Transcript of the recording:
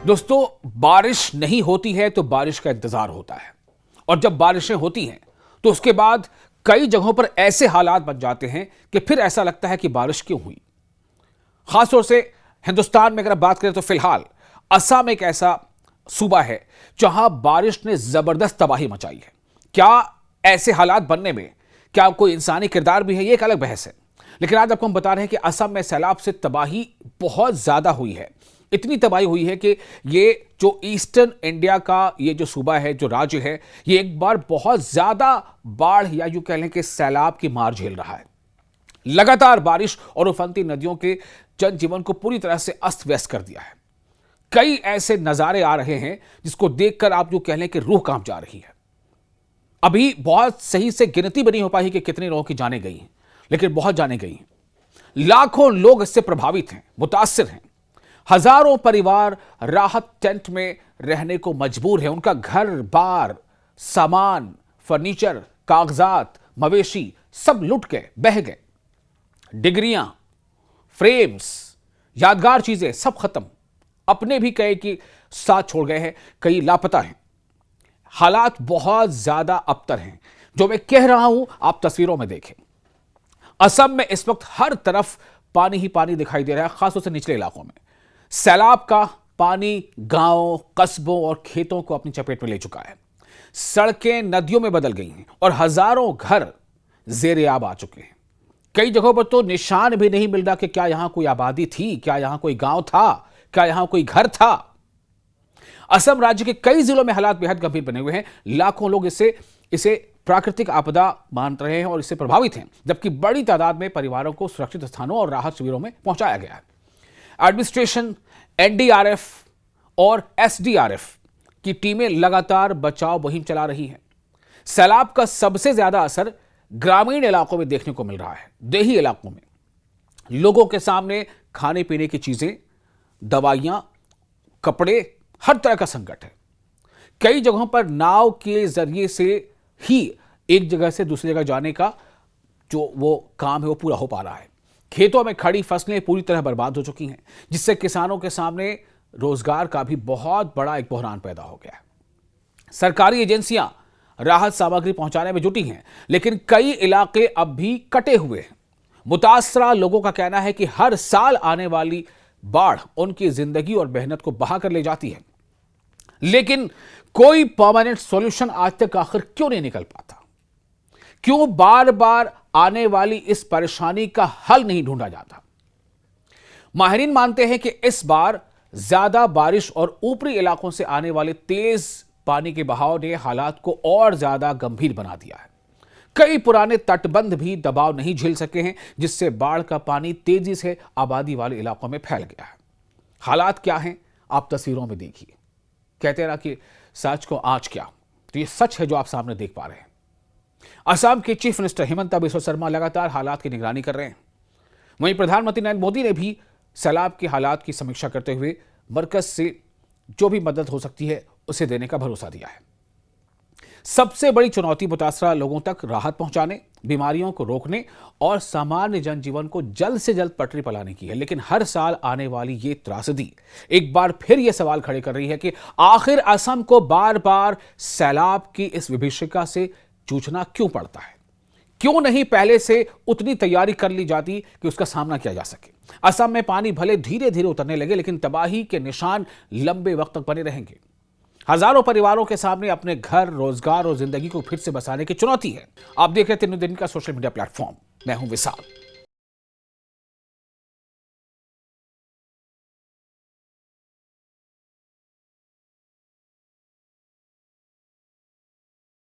दोस्तों, बारिश नहीं होती है तो बारिश का इंतजार होता है, और जब बारिशें होती हैं तो उसके बाद कई जगहों पर ऐसे हालात बन जाते हैं कि फिर ऐसा लगता है कि बारिश क्यों हुई। खासतौर से हिंदुस्तान में अगर बात करें तो फिलहाल असम एक ऐसा सूबा है जहां बारिश ने जबरदस्त तबाही मचाई है। क्या ऐसे हालात बनने में क्या कोई इंसानी किरदार भी है, ये एक अलग बहस है। लेकिन आज आपको हम बता रहे हैं कि असम में सैलाब से तबाही बहुत ज्यादा हुई है। इतनी तबाही हुई है कि ये जो ईस्टर्न इंडिया का ये जो सूबा है, जो राज्य है, ये एक बार बहुत ज्यादा बाढ़ या यूं कह लें कि सैलाब की मार झेल रहा है। लगातार बारिश और उफनती नदियों के जनजीवन को पूरी तरह से अस्त व्यस्त कर दिया है। कई ऐसे नजारे आ रहे हैं जिसको देखकर आप यूं कह लें कि रूह कांप जा रही है। अभी बहुत सही से गिनती भी नहीं हो पाई कि कितने लोगों की जानें गई हैं, लेकिन बहुत जानें गई हैं। लाखों लोग इससे प्रभावित हैं, मुतासिर हैं। हजारों परिवार राहत टेंट में रहने को मजबूर है। उनका घर बार, सामान, फर्नीचर, कागजात, मवेशी सब लुट गए, बह गए। डिग्रियां, फ्रेम्स, यादगार चीजें सब खत्म। अपने भी कई की साथ छोड़ गए हैं, कई लापता हैं। हालात बहुत ज्यादा अबतर हैं। जो मैं कह रहा हूं आप तस्वीरों में देखें। असम में इस वक्त हर तरफ पानी ही पानी दिखाई दे रहा है, खासतौर से निचले इलाकों में। सैलाब का पानी गांवों, कस्बों और खेतों को अपनी चपेट में ले चुका है। सड़कें नदियों में बदल गई हैं और हजारों घर जेर-ए-आब आ चुके हैं। कई जगहों पर तो निशान भी नहीं मिल रहा कि क्या यहां कोई आबादी थी, क्या यहां कोई गांव था, क्या यहां कोई घर था। असम राज्य के कई जिलों में हालात बेहद गंभीर बने हुए हैं। लाखों लोग इसे प्राकृतिक आपदा मान रहे हैं और इससे प्रभावित हैं, जबकि बड़ी तादाद में परिवारों को सुरक्षित स्थानों और राहत शिविरों में पहुंचाया गया है। एडमिनिस्ट्रेशन, एनडीआरएफ और एसडीआरएफ की टीमें लगातार बचाव मुहिम चला रही हैं। सैलाब का सबसे ज्यादा असर ग्रामीण इलाकों में देखने को मिल रहा है। देही इलाकों में लोगों के सामने खाने पीने की चीजें, दवाइयां, कपड़े, हर तरह का संकट है। कई जगहों पर नाव के जरिए से ही एक जगह से दूसरी जगह जाने का जो वो काम है वो पूरा हो पा रहा है। खेतों में खड़ी फसलें पूरी तरह बर्बाद हो चुकी हैं, जिससे किसानों के सामने रोजगार का भी बहुत बड़ा एक बहरान पैदा हो गया है। सरकारी एजेंसियां राहत सामग्री पहुंचाने में जुटी हैं, लेकिन कई इलाके अब भी कटे हुए हैं। मुतासरा लोगों का कहना है कि हर साल आने वाली बाढ़ उनकी जिंदगी और मेहनत को बहा कर ले जाती है, लेकिन कोई परमानेंट सॉल्यूशन आज तक आखिर क्यों नहीं निकल पाता? क्यों बार बार आने वाली इस परेशानी का हल नहीं ढूंढा जाता? माहिरीन मानते हैं कि इस बार ज्यादा बारिश और ऊपरी इलाकों से आने वाले तेज पानी के बहाव ने हालात को और ज्यादा गंभीर बना दिया है। कई पुराने तटबंध भी दबाव नहीं झेल सके हैं, जिससे बाढ़ का पानी तेजी से आबादी वाले इलाकों में फैल गया है। हालात क्या हैं आप तस्वीरों में देखिए। कहते हैं ना कि सच को आंच क्या, तो ये सच है जो आप सामने देख पा रहे हैं। असम के चीफ मिनिस्टर हिमंता बिस्वा शर्मा लगातार हालात की निगरानी कर रहे हैं। वहीं प्रधानमंत्री नरेंद्र मोदी ने भी सैलाब के हालात की समीक्षा करते हुए मरकज से जो भी मदद हो सकती है उसे देने का भरोसा दिया है। सबसे बड़ी चुनौती मुतासरा लोगों तक राहत पहुंचाने, बीमारियों को रोकने और सामान्य जनजीवन को जल्द से जल्द पटरी पर लाने की है। लेकिन हर साल आने वाली ये त्रासदी एक बार फिर ये सवाल खड़े कर रही है कि आखिर असम को बार बार सैलाब की इस विभीषिका से जूझना क्यों पड़ता है? क्यों नहीं पहले से उतनी तैयारी कर ली जाती कि उसका सामना किया जा सके? असम में पानी भले धीरे धीरे उतरने लगे, लेकिन तबाही के निशान लंबे वक्त तक बने रहेंगे। हजारों परिवारों के सामने अपने घर, रोजगार और जिंदगी को फिर से बसाने की चुनौती है। आप देख रहे थे न्यू दिल्ली का सोशल मीडिया प्लेटफॉर्म। मैं हूं विशाल।